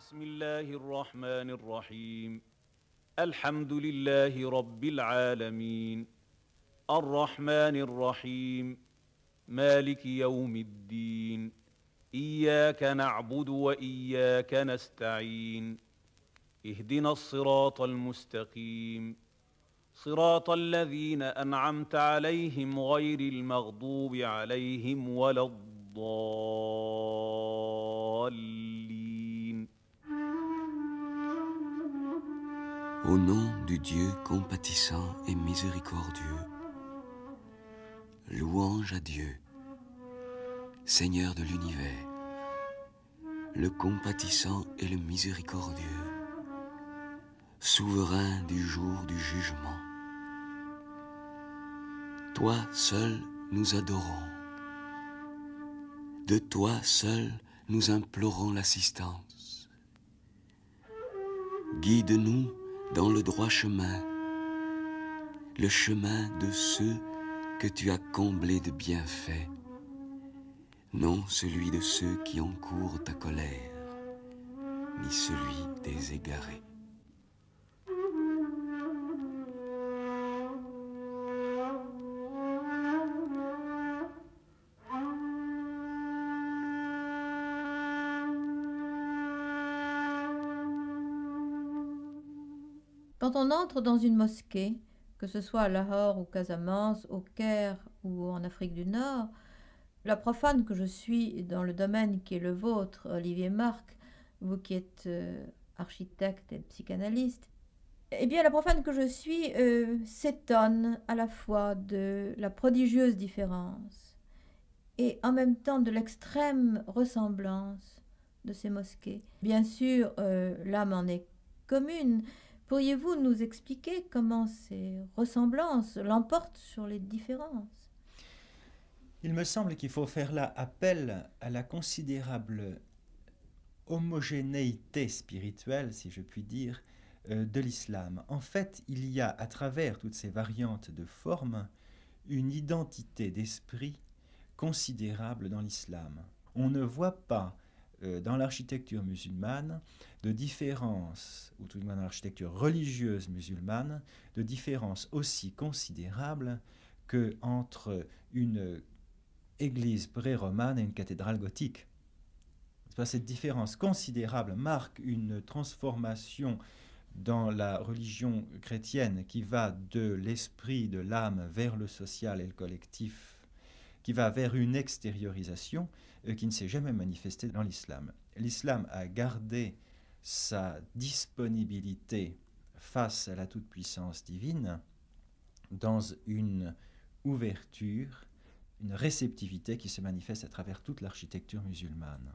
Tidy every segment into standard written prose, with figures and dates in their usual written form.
بسم الله الرحمن الرحيم الحمد لله رب العالمين الرحمن الرحيم مالك يوم الدين إياك نعبد وإياك نستعين اهدنا الصراط المستقيم صراط الذين أنعمت عليهم غير المغضوب عليهم ولا الضالين. Au nom du Dieu compatissant et miséricordieux, louange à Dieu, Seigneur de l'univers, le compatissant et le miséricordieux, souverain du jour du jugement. Toi seul nous adorons, de toi seul nous implorons l'assistance. Guide-nous dans le droit chemin, le chemin de ceux que tu as comblés de bienfaits, non celui de ceux qui encourent ta colère, ni celui des égarés. Quand on entre dans une mosquée, que ce soit à Lahore ou Casamance, au Caire ou en Afrique du Nord, la profane que je suis dans le domaine qui est le vôtre, Olivier Marc, vous qui êtes architecte et psychanalyste, eh bien la profane que je suis s'étonne à la fois de la prodigieuse différence et en même temps de l'extrême ressemblance de ces mosquées. Bien sûr, l'âme en est commune. Pourriez-vous nous expliquer comment ces ressemblances l'emportent sur les différences ? Il me semble qu'il faut faire là appel à la considérable homogénéité spirituelle, si je puis dire, de l'islam. En fait, il y a à travers toutes ces variantes de formes une identité d'esprit considérable dans l'islam. On ne voit pas dans l'architecture musulmane de différence, ou tout du moins dans l'architecture religieuse musulmane, de différence aussi considérable qu'entre une église pré-romane et une cathédrale gothique. Cette différence considérable marque une transformation dans la religion chrétienne qui va de l'esprit, de l'âme vers le social et le collectif, qui va vers une extériorisation qui ne s'est jamais manifestée dans l'islam. L'islam a gardé sa disponibilité face à la toute-puissance divine dans une ouverture, une réceptivité qui se manifeste à travers toute l'architecture musulmane.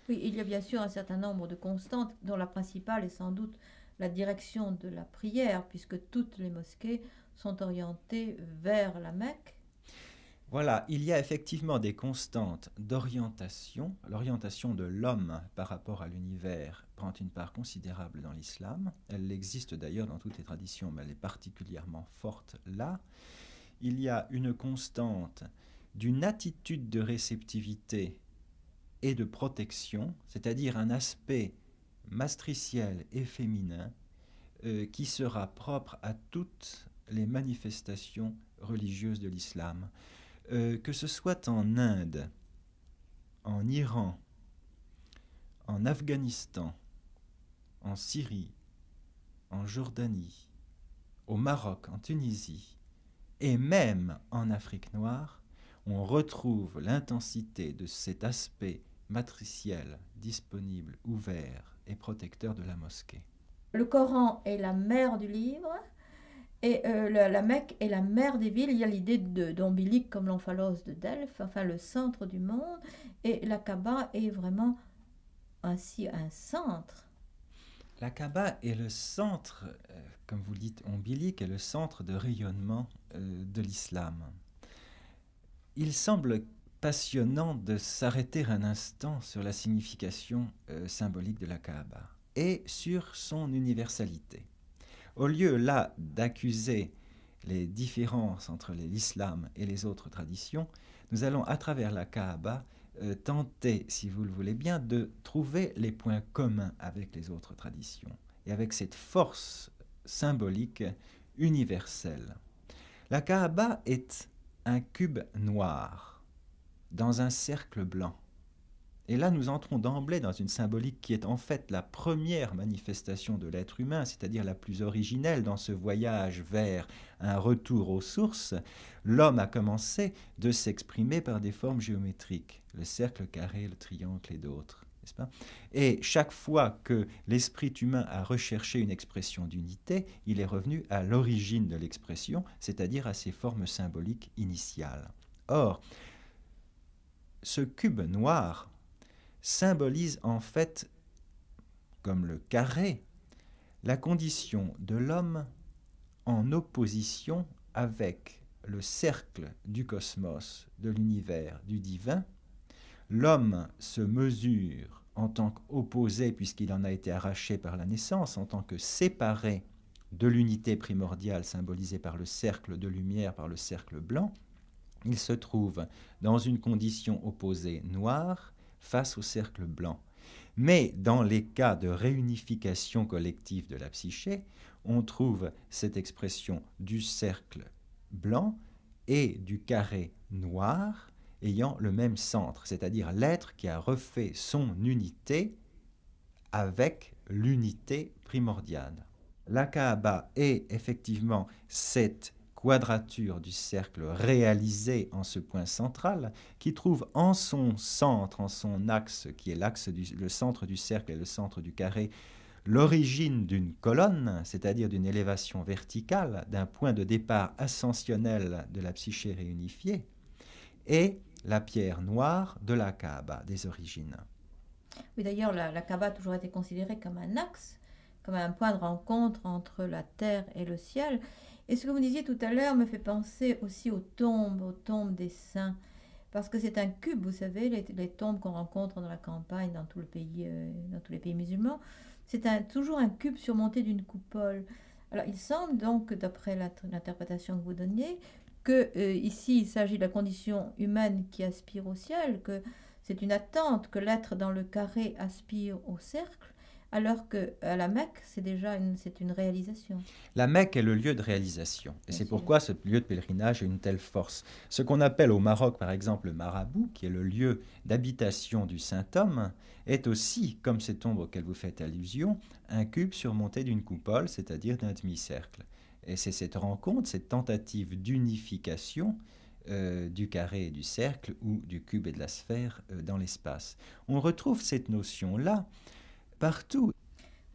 Oui, il y a bien sûr un certain nombre de constantes, dont la principale est sans doute la direction de la prière, puisque toutes les mosquées sont orientées vers la Mecque. Voilà, il y a effectivement des constantes d'orientation. L'orientation de l'homme par rapport à l'univers prend une part considérable dans l'islam. Elle existe d'ailleurs dans toutes les traditions, mais elle est particulièrement forte là. Il y a une constante d'une attitude de réceptivité et de protection, c'est-à-dire un aspect matriciel et féminin qui sera propre à toutes les manifestations religieuses de l'islam. Que ce soit en Inde, en Iran, en Afghanistan, en Syrie, en Jordanie, au Maroc, en Tunisie, et même en Afrique noire, on retrouve l'intensité de cet aspect matriciel, disponible, ouvert et protecteur de la mosquée. Le Coran est la mère du livre, et la Mecque est la mère des villes. Il y a l'idée d'ombilique comme l'omphalos de Delphes, enfin le centre du monde, et la Kaaba est vraiment ainsi un centre. La Kaaba est le centre, comme vous le dites, ombilique, est le centre de rayonnement de l'islam. Il semble passionnant de s'arrêter un instant sur la signification symbolique de la Kaaba et sur son universalité. Au lieu là d'accuser les différences entre l'islam et les autres traditions, nous allons à travers la Kaaba tenter, si vous le voulez bien, de trouver les points communs avec les autres traditions et avec cette force symbolique universelle. La Kaaba est un cube noir dans un cercle blanc. Et là, nous entrons d'emblée dans une symbolique qui est en fait la première manifestation de l'être humain, c'est-à-dire la plus originelle dans ce voyage vers un retour aux sources. L'homme a commencé de s'exprimer par des formes géométriques, le cercle, le carré, le triangle et d'autres. N'est-ce pas ? Et chaque fois que l'esprit humain a recherché une expression d'unité, il est revenu à l'origine de l'expression, c'est-à-dire à ses formes symboliques initiales. Or, ce cube noir symbolise en fait, comme le carré, la condition de l'homme en opposition avec le cercle du cosmos, de l'univers, du divin. L'homme se mesure en tant qu'opposé, puisqu'il en a été arraché par la naissance, en tant que séparé de l'unité primordiale symbolisée par le cercle de lumière, par le cercle blanc. Il se trouve dans une condition opposée noire face au cercle blanc. Mais dans les cas de réunification collective de la psyché, on trouve cette expression du cercle blanc et du carré noir ayant le même centre, c'est-à-dire l'être qui a refait son unité avec l'unité primordiale. La Kaaba est effectivement cette quadrature du cercle réalisée en ce point central, qui trouve en son centre, en son axe, qui est le centre du cercle et le centre du carré, l'origine d'une colonne, c'est-à-dire d'une élévation verticale, d'un point de départ ascensionnel de la psyché réunifiée, et la pierre noire de la Kaaba des origines. Oui, d'ailleurs, la Kaaba a toujours été considérée comme un axe, comme un point de rencontre entre la terre et le ciel. Et ce que vous disiez tout à l'heure me fait penser aussi aux tombes des saints. Parce que c'est un cube, vous savez, les tombes qu'on rencontre dans la campagne, dans tous les pays musulmans, c'est toujours un cube surmonté d'une coupole. Alors il semble donc, d'après l'interprétation que vous donniez, que ici il s'agit de la condition humaine qui aspire au ciel, que c'est une attente que l'être dans le carré aspire au cercle, alors qu'à la Mecque, c'est une réalisation. La Mecque est le lieu de réalisation. Et Bien c'est sûr. pourquoi ce lieu de pèlerinage a une telle force. Ce qu'on appelle au Maroc, par exemple, le marabout, qui est le lieu d'habitation du saint homme, est aussi, comme cette ombre auquel vous faites allusion, un cube surmonté d'une coupole, c'est-à-dire d'un demi-cercle. Et c'est cette rencontre, cette tentative d'unification du carré et du cercle, ou du cube et de la sphère dans l'espace. On retrouve cette notion-là partout.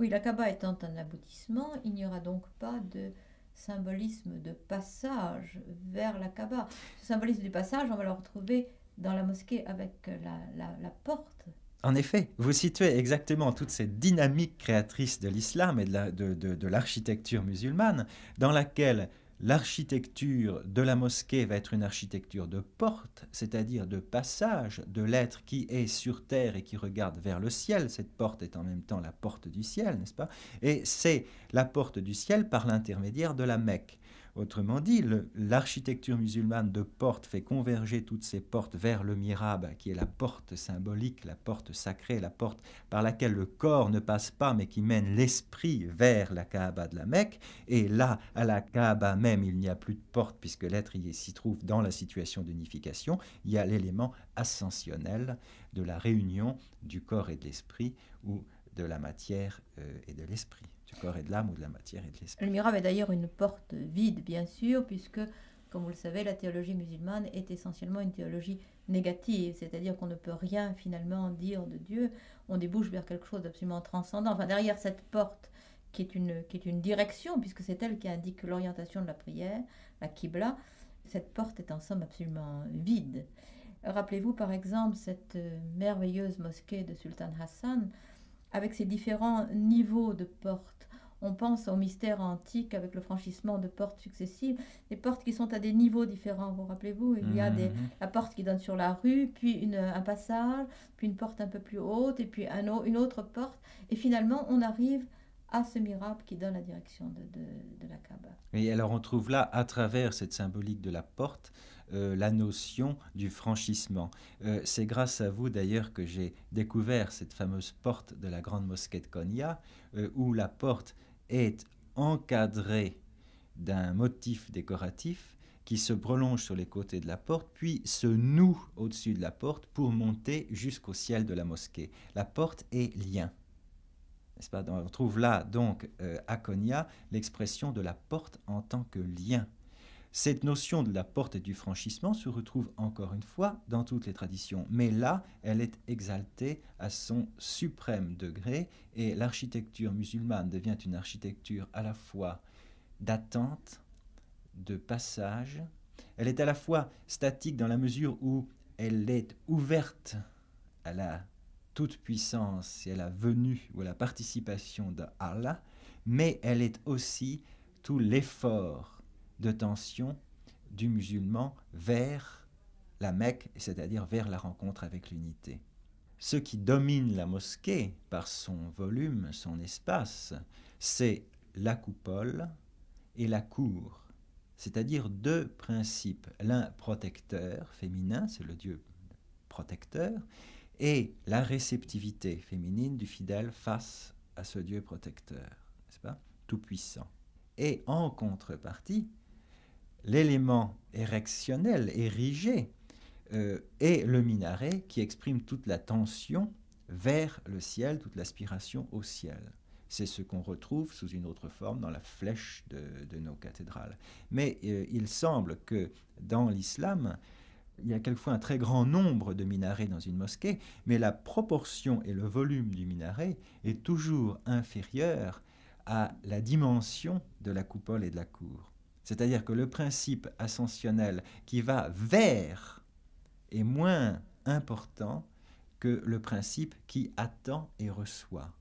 Oui, la Kaaba étant un aboutissement, il n'y aura donc pas de symbolisme de passage vers la Kaaba. Ce symbolisme du passage, on va le retrouver dans la mosquée avec la porte. En effet, vous situez exactement toute cette dynamique créatrice de l'islam et de l'architecture musulmane, dans laquelle l'architecture de la mosquée va être une architecture de porte, c'est-à-dire de passage de l'être qui est sur terre et qui regarde vers le ciel. Cette porte est en même temps la porte du ciel, n'est-ce pas ? Et c'est la porte du ciel par l'intermédiaire de la Mecque. Autrement dit, l'architecture musulmane de porte fait converger toutes ces portes vers le mihrab, qui est la porte symbolique, la porte sacrée, la porte par laquelle le corps ne passe pas, mais qui mène l'esprit vers la Kaaba de la Mecque. Et là, à la Kaaba même, il n'y a plus de porte, puisque l'être s'y trouve dans la situation d'unification. Il y a l'élément ascensionnel de la réunion du corps et de l'esprit, ou de la matière et de l'esprit. Du corps et de l'âme, ou de la matière et de l'esprit. Le mihrab est d'ailleurs une porte vide, bien sûr, puisque, comme vous le savez, la théologie musulmane est essentiellement une théologie négative, c'est-à-dire qu'on ne peut rien finalement dire de Dieu, on débouche vers quelque chose d'absolument transcendant. Enfin, derrière cette porte, qui est une direction, puisque c'est elle qui indique l'orientation de la prière, la Qibla, cette porte est en somme absolument vide. Rappelez-vous par exemple cette merveilleuse mosquée de Sultan Hassan, avec ses différents niveaux de portes. On pense au mystère antique avec le franchissement de portes successives, des portes qui sont à des niveaux différents, vous rappelez-vous, il y a la porte qui donne sur la rue, puis un passage, puis une porte un peu plus haute, et puis une autre porte, et finalement on arrive à ce mihrab qui donne la direction de la Kaaba. Et alors on trouve là, à travers cette symbolique de la porte, la notion du franchissement. C'est grâce à vous d'ailleurs que j'ai découvert cette fameuse porte de la grande mosquée de Konya, où la porte est encadrée d'un motif décoratif qui se prolonge sur les côtés de la porte, puis se noue au-dessus de la porte pour monter jusqu'au ciel de la mosquée. La porte est lien. N'est-ce pas? On retrouve là, donc, à Konya, l'expression de la porte en tant que lien. Cette notion de la porte et du franchissement se retrouve encore une fois dans toutes les traditions, mais là, elle est exaltée à son suprême degré et l'architecture musulmane devient une architecture à la fois d'attente, de passage. Elle est à la fois statique dans la mesure où elle est ouverte à la toute-puissance et à la venue ou à la participation d'Allah, mais elle est aussi tout l'effort de tension du musulman vers la Mecque, c'est-à-dire vers la rencontre avec l'unité. Ce qui domine la mosquée par son volume, son espace, c'est la coupole et la cour, c'est-à-dire deux principes, l'un protecteur, féminin, c'est le Dieu protecteur, et la réceptivité féminine du fidèle face à ce Dieu protecteur, n'est-ce pas, tout-puissant. Et en contrepartie, l'élément érectionnel, érigé, est le minaret qui exprime toute la tension vers le ciel, toute l'aspiration au ciel. C'est ce qu'on retrouve sous une autre forme dans la flèche de nos cathédrales. Mais il semble que dans l'islam, il y a quelquefois un très grand nombre de minarets dans une mosquée, mais la proportion et le volume du minaret est toujours inférieur à la dimension de la coupole et de la cour. C'est-à-dire que le principe ascensionnel qui va vers est moins important que le principe qui attend et reçoit.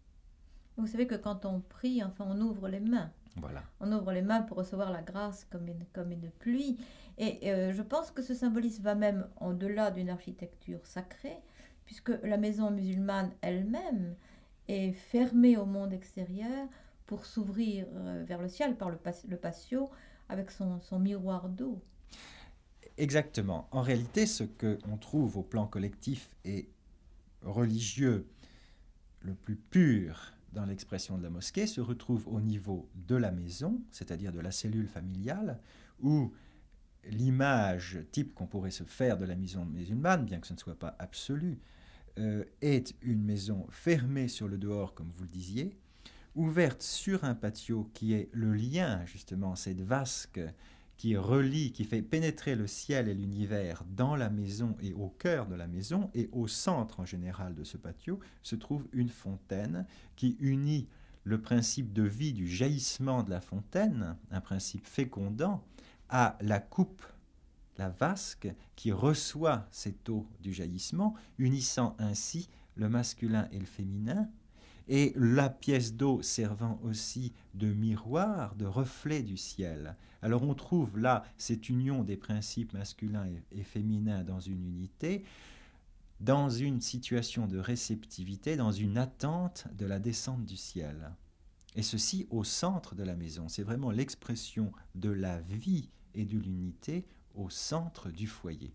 Vous savez que quand on prie, enfin, on ouvre les mains. Voilà. On ouvre les mains pour recevoir la grâce comme une pluie. Et je pense que ce symbolisme va même au-delà d'une architecture sacrée, puisque la maison musulmane elle-même est fermée au monde extérieur pour s'ouvrir vers le ciel par le patio avec son miroir d'eau. Exactement. En réalité, ce qu'on trouve au plan collectif et religieux le plus pur dans l'expression de la mosquée se retrouve au niveau de la maison, c'est-à-dire de la cellule familiale, où l'image type qu'on pourrait se faire de la maison musulmane, bien que ce ne soit pas absolu, est une maison fermée sur le dehors, comme vous le disiez, ouverte sur un patio qui est le lien, justement, cette vasque qui relie, qui fait pénétrer le ciel et l'univers dans la maison et au cœur de la maison, et au centre en général de ce patio se trouve une fontaine qui unit le principe de vie du jaillissement de la fontaine, un principe fécondant, à la coupe, la vasque, qui reçoit cette eau du jaillissement, unissant ainsi le masculin et le féminin, et la pièce d'eau servant aussi de miroir, de reflet du ciel. Alors on trouve là cette union des principes masculins et féminins dans une unité, dans une situation de réceptivité, dans une attente de la descente du ciel. Et ceci au centre de la maison. C'est vraiment l'expression de la vie et de l'unité au centre du foyer.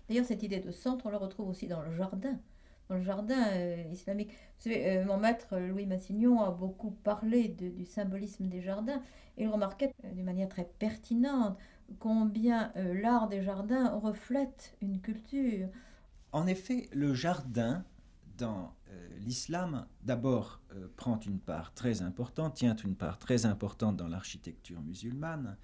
D'ailleurs, cette idée de centre, on le retrouve aussi dans le jardin. Dans le jardin islamique. Vous savez, mon maître Louis Massignon a beaucoup parlé du symbolisme des jardins. Et il remarquait d'une manière très pertinente combien l'art des jardins reflète une culture. En effet, le jardin, dans l'islam, d'abord prend une part très importante, tient une part très importante dans l'architecture musulmane,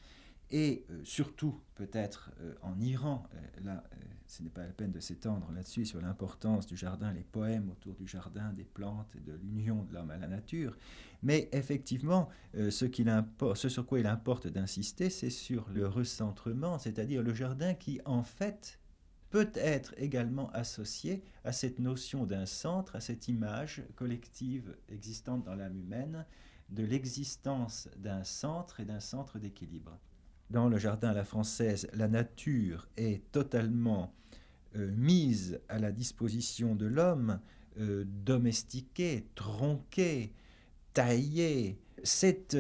et surtout peut-être en Iran, là ce n'est pas la peine de s'étendre là-dessus sur l'importance du jardin, les poèmes autour du jardin, des plantes et de l'union de l'homme à la nature, mais effectivement ce sur quoi il importe d'insister, c'est sur le recentrement, c'est-à-dire le jardin qui en fait peut être également associé à cette notion d'un centre, à cette image collective existante dans l'âme humaine, de l'existence d'un centre et d'un centre d'équilibre. Dans le jardin à la française, la nature est totalement mise à la disposition de l'homme, domestiquée, tronquée, taillée. Cette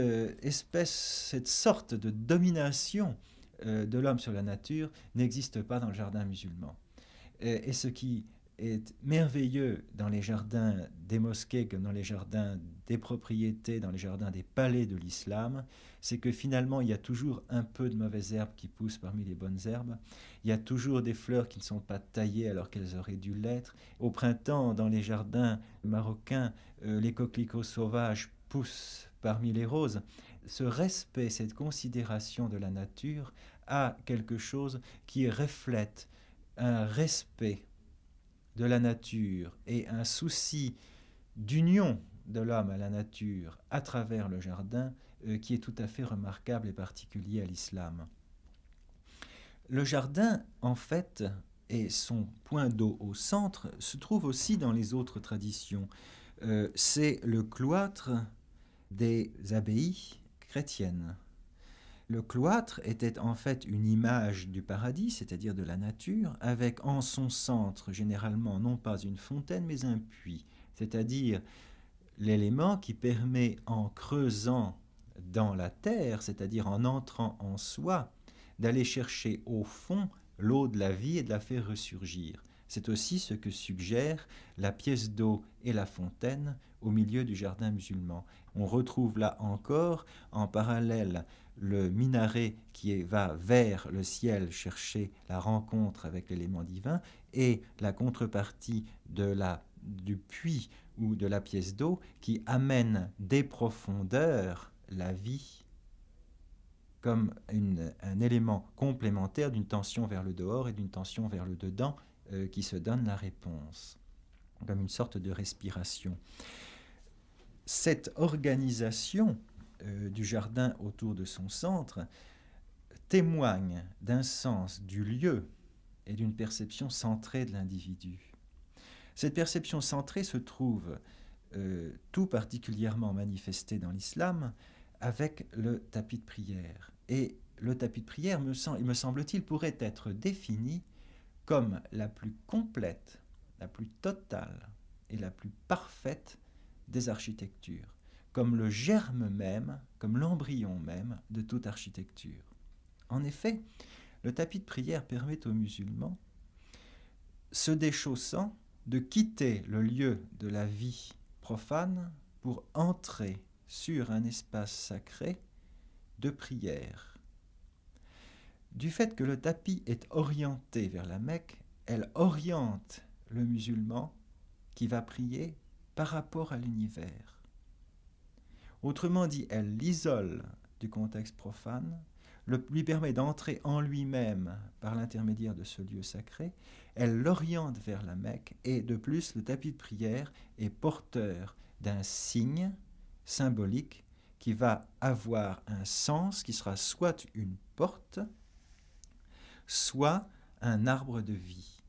sorte de domination de l'homme sur la nature n'existe pas dans le jardin musulman. Et ce qui est merveilleux dans les jardins des mosquées comme dans les jardins des propriétés, dans les jardins des palais de l'islam, c'est que finalement il y a toujours un peu de mauvaises herbes qui poussent parmi les bonnes herbes, il y a toujours des fleurs qui ne sont pas taillées alors qu'elles auraient dû l'être. Au printemps, dans les jardins marocains, les coquelicots sauvages poussent parmi les roses. Ce respect, cette considération de la nature a quelque chose qui reflète un respect de la nature et un souci d'union de l'homme à la nature à travers le jardin qui est tout à fait remarquable et particulier à l'islam. Le jardin, en fait, et son point d'eau au centre, se trouve aussi dans les autres traditions. C'est le cloître des abbayes chrétiennes. Le cloître était en fait une image du paradis, c'est-à-dire de la nature, avec en son centre généralement non pas une fontaine mais un puits, c'est-à-dire l'élément qui permet en creusant dans la terre, c'est-à-dire en entrant en soi, d'aller chercher au fond l'eau de la vie et de la faire ressurgir. C'est aussi ce que suggère la pièce d'eau et la fontaine au milieu du jardin musulman. On retrouve là encore en parallèle le minaret qui va vers le ciel chercher la rencontre avec l'élément divin et la contrepartie du puits ou de la pièce d'eau qui amène des profondeurs la vie comme un élément complémentaire d'une tension vers le dehors et d'une tension vers le dedans qui se donne la réponse, comme une sorte de respiration. Cette organisation du jardin autour de son centre témoigne d'un sens du lieu et d'une perception centrée de l'individu. Cette perception centrée se trouve tout particulièrement manifestée dans l'islam avec le tapis de prière. Et le tapis de prière, il me semble-t-il, pourrait être défini comme la plus complète, la plus totale et la plus parfaite des architectures, comme le germe même, comme l'embryon même de toute architecture. En effet, le tapis de prière permet aux musulmans, se déchaussant, de quitter le lieu de la vie profane pour entrer sur un espace sacré de prière. Du fait que le tapis est orienté vers la Mecque, elle oriente le musulman qui va prier par rapport à l'univers. Autrement dit, elle l'isole du contexte profane, lui permet d'entrer en lui-même par l'intermédiaire de ce lieu sacré, elle l'oriente vers la Mecque et de plus le tapis de prière est porteur d'un signe symbolique qui va avoir un sens qui sera soit une porte, soit un arbre de vie.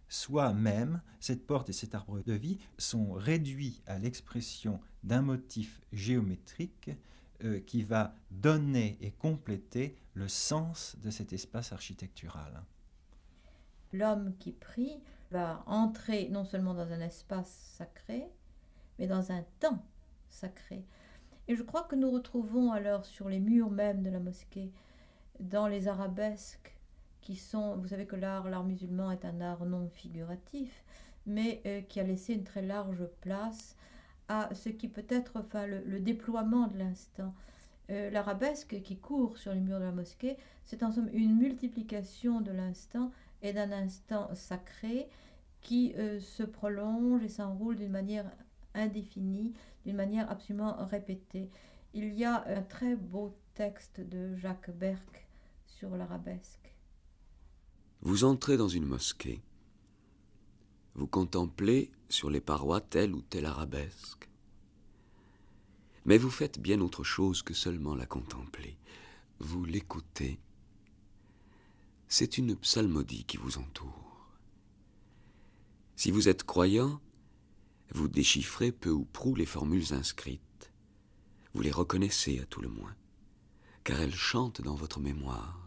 Soit même, cette porte et cet arbre de vie sont réduits à l'expression d'un motif géométrique qui va donner et compléter le sens de cet espace architectural. L'homme qui prie va entrer non seulement dans un espace sacré, mais dans un temps sacré. Et je crois que nous retrouvons alors sur les murs même de la mosquée, dans les arabesques, qui sont, vous savez que l'art musulman est un art non figuratif, mais qui a laissé une très large place à ce qui peut être le déploiement de l'instant. L'arabesque qui court sur les murs de la mosquée, c'est en somme une multiplication de l'instant et d'un instant sacré qui se prolonge et s'enroule d'une manière indéfinie, d'une manière absolument répétée. Il y a un très beau texte de Jacques Berck sur l'arabesque. Vous entrez dans une mosquée. Vous contemplez sur les parois telle ou telle arabesque. Mais vous faites bien autre chose que seulement la contempler. Vous l'écoutez. C'est une psalmodie qui vous entoure. Si vous êtes croyant, vous déchiffrez peu ou prou les formules inscrites. Vous les reconnaissez à tout le moins, car elles chantent dans votre mémoire.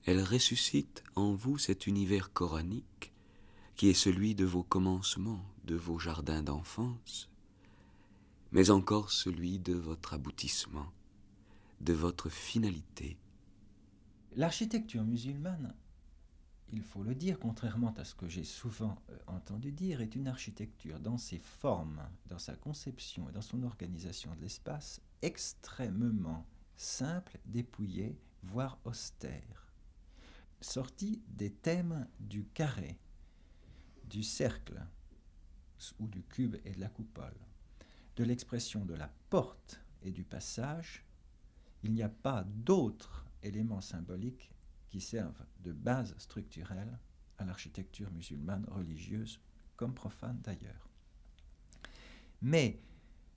Elles ressuscitent en vous cet univers coranique qui est celui de vos commencements, de vos jardins d'enfance, mais encore celui de votre aboutissement, de votre finalité. L'architecture musulmane, il faut le dire, contrairement à ce que j'ai souvent entendu dire, est une architecture dans ses formes, dans sa conception et dans son organisation de l'espace extrêmement simple, dépouillée, voire austère, sortie des thèmes du carré, du cercle ou du cube et de la coupole, de l'expression de la porte et du passage. Il n'y a pas d'autres éléments symboliques qui servent de base structurelle à l'architecture musulmane religieuse, comme profane d'ailleurs. Mais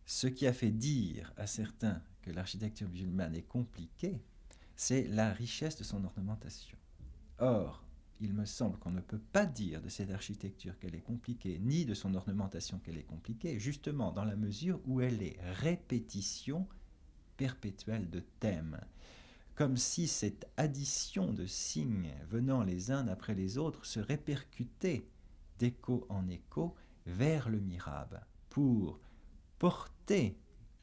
ce qui a fait dire à certains que l'architecture musulmane est compliquée, c'est la richesse de son ornementation. Or, il me semble qu'on ne peut pas dire de cette architecture qu'elle est compliquée, ni de son ornementation qu'elle est compliquée, justement dans la mesure où elle est répétition perpétuelle de thèmes, comme si cette addition de signes venant les uns après les autres se répercutait d'écho en écho vers le mihrab, pour porter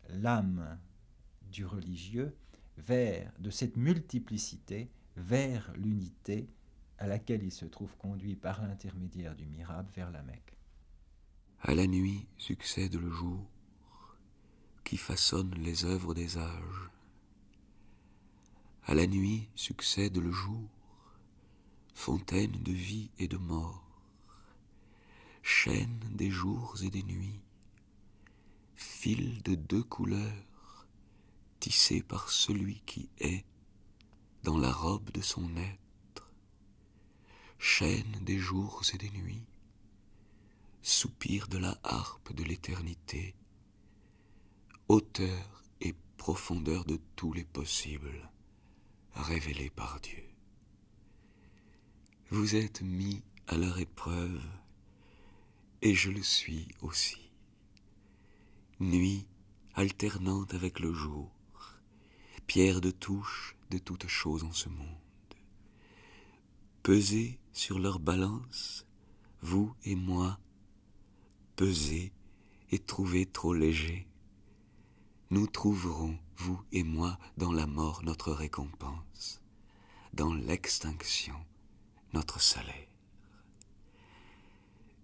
l'âme du religieux de cette multiplicité vers l'unité à laquelle il se trouve conduit par l'intermédiaire du mihrab vers la Mecque. À la nuit succède le jour qui façonne les œuvres des âges. À la nuit succède le jour, fontaine de vie et de mort, chaîne des jours et des nuits, fil de deux couleurs, tissé par celui qui est dans la robe de son être, chaîne des jours et des nuits, soupir de la harpe de l'éternité, hauteur et profondeur de tous les possibles, révélés par Dieu. Vous êtes mis à leur épreuve, et je le suis aussi. Nuit alternante avec le jour, pierre de touche de toutes choses en ce monde. Pesez sur leur balance, vous et moi, pesez et trouvez trop léger. Nous trouverons, vous et moi, dans la mort notre récompense, dans l'extinction notre salaire.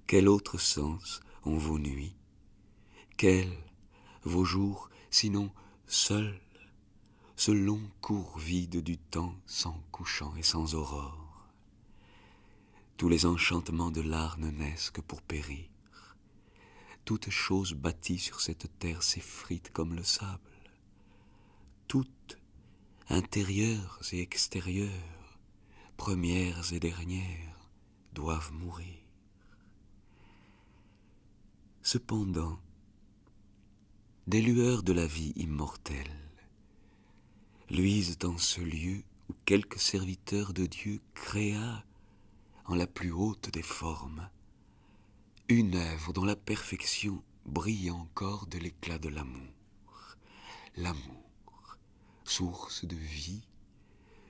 Quel autre sens ont vos nuits, quels vos jours, sinon seul, ce long cours vide du temps sans couchant et sans aurore. Tous les enchantements de l'art ne naissent que pour périr. Toute chose bâtie sur cette terre s'effrite comme le sable. Toutes, intérieures et extérieures, premières et dernières, doivent mourir. Cependant, des lueurs de la vie immortelle luisent en ce lieu où quelque serviteur de Dieu créa, en la plus haute des formes, une œuvre dont la perfection brille encore de l'éclat de l'amour. L'amour, source de vie,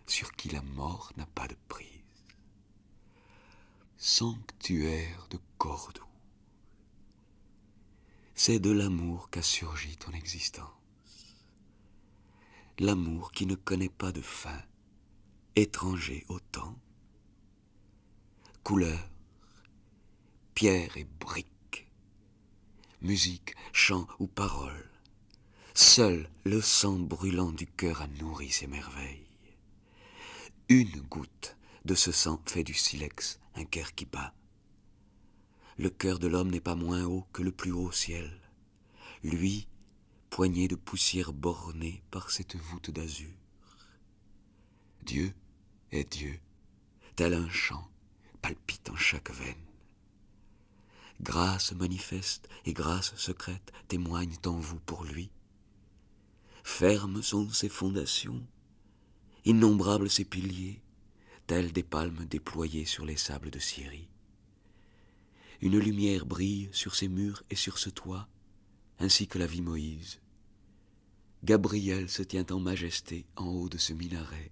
sur qui la mort n'a pas de prise. Sanctuaire de Cordoue, c'est de l'amour qu'a surgi ton existence. L'amour qui ne connaît pas de fin, étranger au temps. Couleur, pierre et brique, musique, chant ou parole, seul le sang brûlant du cœur a nourri ces merveilles. Une goutte de ce sang fait du silex un cœur qui bat. Le cœur de l'homme n'est pas moins haut que le plus haut ciel. Lui, poignée de poussière bornée par cette voûte d'azur. Dieu est Dieu, tel un chant, palpite en chaque veine. Grâce manifeste et grâce secrète témoignent en vous pour lui. Fermes sont ses fondations, innombrables ses piliers, tels des palmes déployées sur les sables de Syrie. Une lumière brille sur ces murs et sur ce toit, ainsi que la vit Moïse. Gabriel se tient en majesté en haut de ce minaret.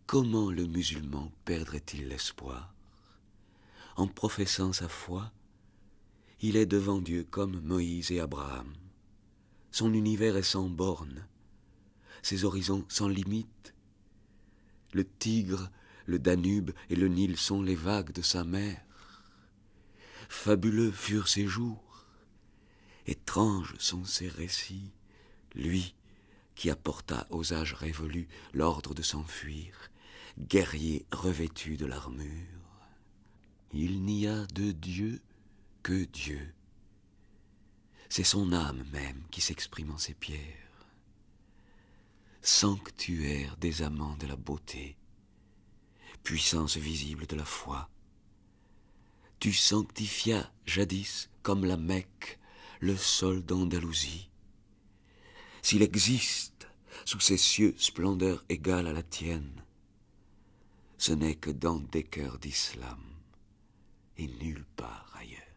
Comment le musulman perdrait-il l'espoir? En professant sa foi, il est devant Dieu comme Moïse et Abraham. Son univers est sans bornes, ses horizons sans limites, Le Tigre, le Danube et le Nil sont les vagues de sa mère. Fabuleux furent ses jours, étranges sont ses récits, lui qui apporta aux âges révolus l'ordre de s'enfuir, guerrier revêtu de l'armure. Il n'y a de Dieu que Dieu. C'est son âme même qui s'exprime en ces pierres. Sanctuaire des amants de la beauté, puissance visible de la foi, tu sanctifias jadis, comme la Mecque, le sol d'Andalousie. S'il existe sous ces cieux splendeur égale à la tienne, ce n'est que dans des cœurs d'islam et nulle part ailleurs.